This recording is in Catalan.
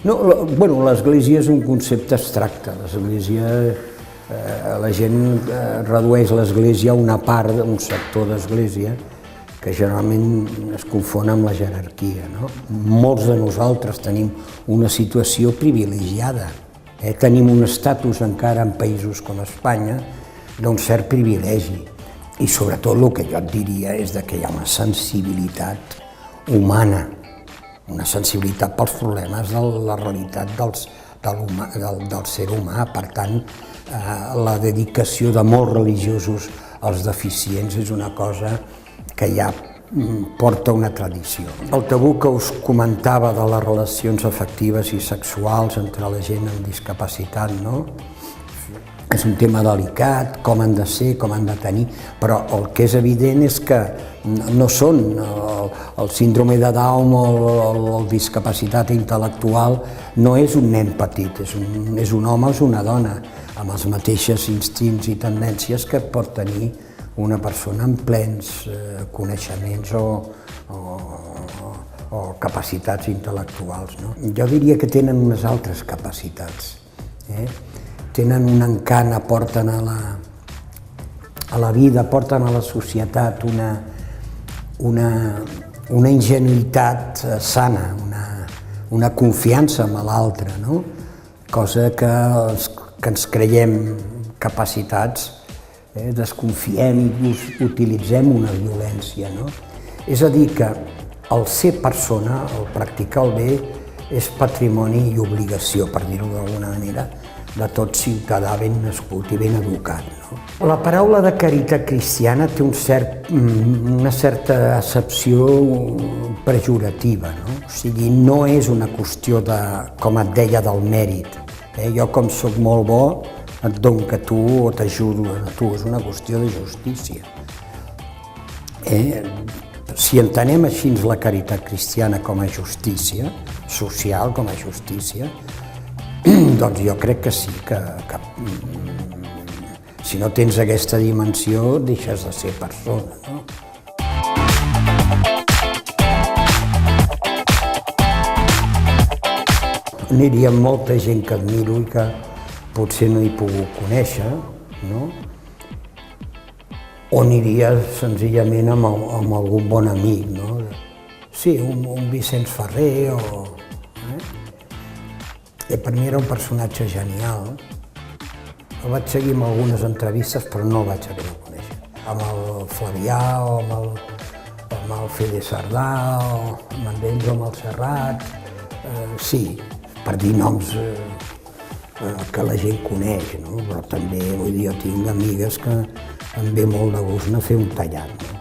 No, bueno, l'església és un concepte abstracte. L'església, la gent redueix l'església a una part, un sector d'església, que generalment es confon amb la jerarquia, no? Molts de nosaltres tenim una situació privilegiada. Tenim un estatus encara en països com Espanya d'un cert privilegi. I sobretot el que jo et diria és que hi ha una sensibilitat humana, una sensibilitat pels problemes de la realitat del ser humà. Per tant, la dedicació de molts religiosos als deficients és una cosa que ja porta una tradició. El tabú que us comentava de les relacions afectives i sexuals entre la gent amb discapacitat, no? És un tema delicat, com han de ser, com han de tenir, però el que és evident és que no són el síndrome de Down o la discapacitat intel·lectual, no és un nen petit, és un home o és una dona, amb els mateixos instints i tendències que pot tenir una persona amb plens coneixements o capacitats intel·lectuals. Jo diria que tenen unes altres capacitats. Tenen un encant, aporten a la vida, aporten a la societat una ingenuïtat sana, una confiança en l'altre, cosa que ens creiem capacitats, desconfiem i utilitzem una violència. És a dir, que el ser persona, el practicar el bé, és patrimoni i obligació, per dir-ho d'alguna manera, de tot ciutadà ben nascut i ben educat. La paraula de caritat cristiana té una certa accepció pejorativa, o sigui, no és una qüestió de, com et deia, del mèrit. Jo, com soc molt bo, et dono a tu o t'ajudo a tu, és una qüestió de justícia. Si entenem així la caritat cristiana com a justícia, social com a justícia, doncs jo crec que sí, que si no tens aquesta dimensió deixes de ser persona. Aniria amb molta gent que admiro i que potser no he pogut conèixer, o aniria senzillament amb algun bon amic, sí, un Vicenç Ferrer per mi era un personatge genial. El vaig seguir amb algunes entrevistes, però no el vaig arribar a conèixer. Amb el Flavià, o amb el Fede Sardà, o amb en Denzo, amb el Serrat. Sí, per dir noms que la gent coneix, però també, vull dir, jo tinc amigues que em ve molt de gust anar a fer un tallat.